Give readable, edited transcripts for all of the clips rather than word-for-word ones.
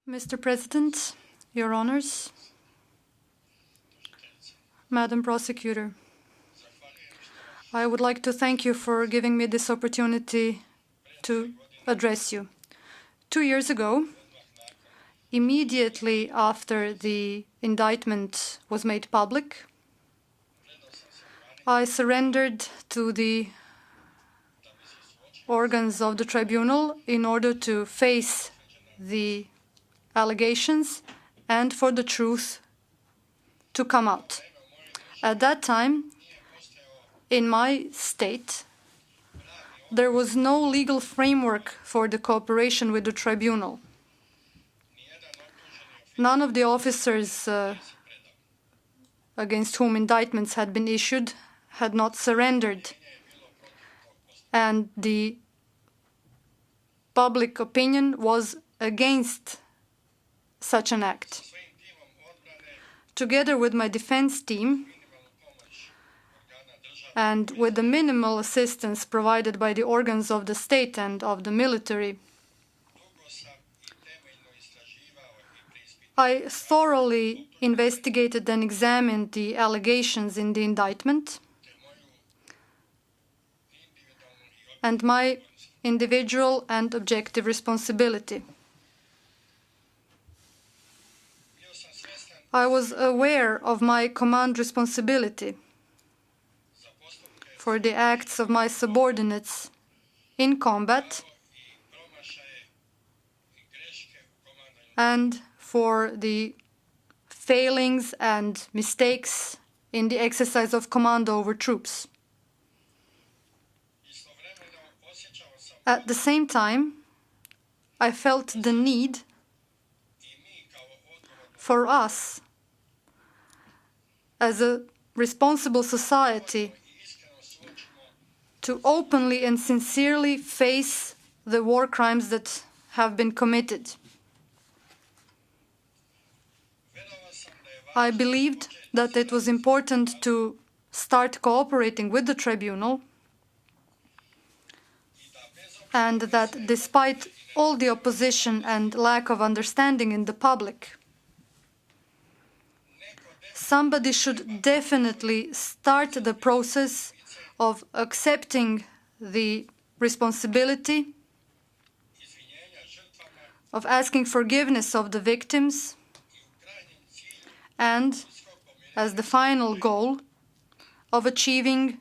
Mr. President, Your Honors, Madam Prosecutor, I would like to thank you for giving me this opportunity to address you. 2 years ago, immediately after the indictment was made public, I surrendered to the organs of the tribunal in order to face the allegations and for the truth to come out. At that time, in my state, there was no legal framework for the cooperation with the tribunal. None of the officers against whom indictments had been issued had not surrendered, and the public opinion was against such an act. Together with my defense team and with the minimal assistance provided by the organs of the state and of the military, I thoroughly investigated and examined the allegations in the indictment and my individual and objective responsibility. I was aware of my command responsibility for the acts of my subordinates in combat and for the failings and mistakes in the exercise of command over troops. At the same time, I felt the need for us, as a responsible society, to openly and sincerely face the war crimes that have been committed. I believed that it was important to start cooperating with the tribunal, and that despite all the opposition and lack of understanding in the public, somebody should definitely start the process of accepting the responsibility, of asking forgiveness of the victims, and, as the final goal, of achieving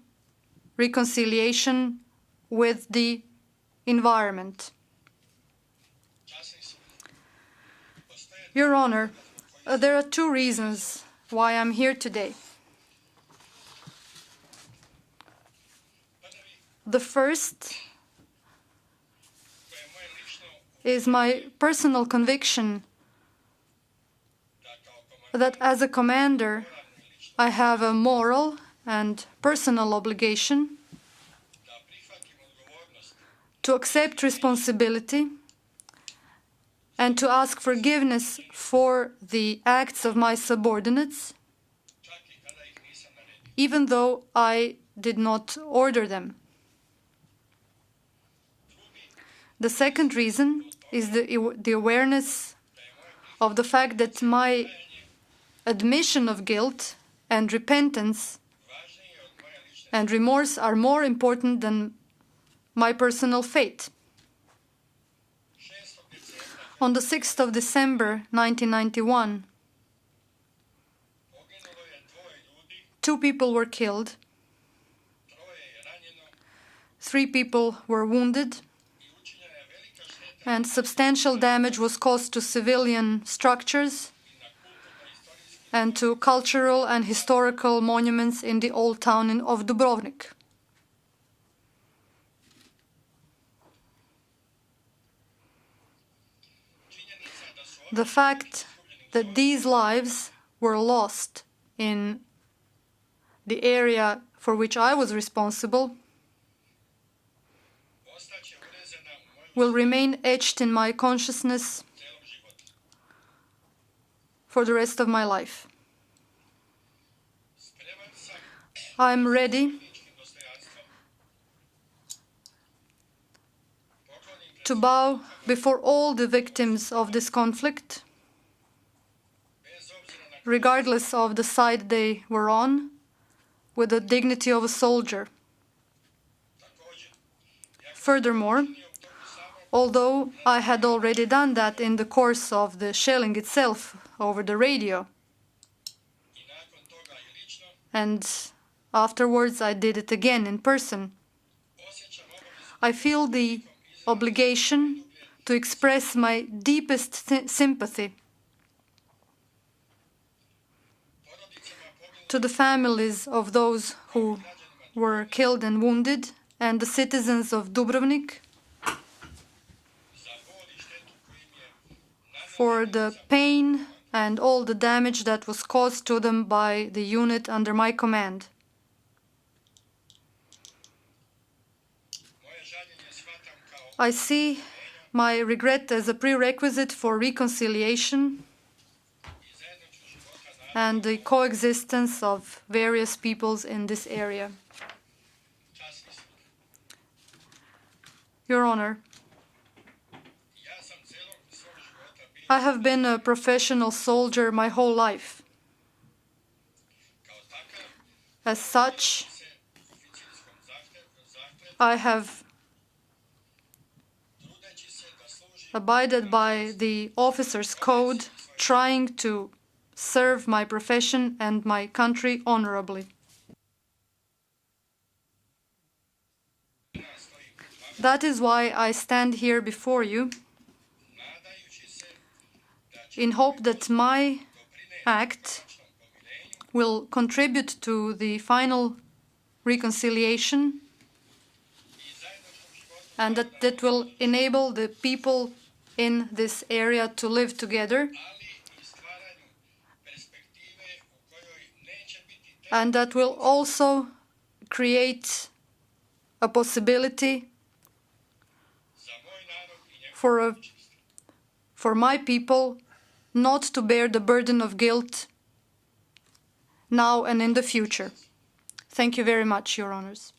reconciliation with the environment. Your Honor, there are 2 reasons why I'm here today. The first is my personal conviction that as a commander, I have a moral and personal obligation to accept responsibility and to ask forgiveness for the acts of my subordinates, even though I did not order them. The second reason is the awareness of the fact that my admission of guilt and repentance and remorse are more important than my personal fate. On the 6th of December 1991, 2 people were killed, 3 people were wounded, and substantial damage was caused to civilian structures and to cultural and historical monuments in the Old Town of Dubrovnik. The fact that these lives were lost in the area for which I was responsible will remain etched in my consciousness for the rest of my life. I'm ready to bow before all the victims of this conflict, regardless of the side they were on, with the dignity of a soldier. Furthermore, although I had already done that in the course of the shelling itself over the radio, and afterwards I did it again in person, I feel the obligation to express my deepest sympathy to the families of those who were killed and wounded and the citizens of Dubrovnik for the pain and all the damage that was caused to them by the unit under my command. I see my regret as a prerequisite for reconciliation and the coexistence of various peoples in this area. Your Honor, I have been a professional soldier my whole life. As such, I have abided by the officer's code, trying to serve my profession and my country honorably. That is why I stand here before you, in hope that my act will contribute to the final reconciliation and that it will enable the people in this area to live together, and that will also create a possibility for my people not to bear the burden of guilt now and in the future. Thank you very much, Your Honors.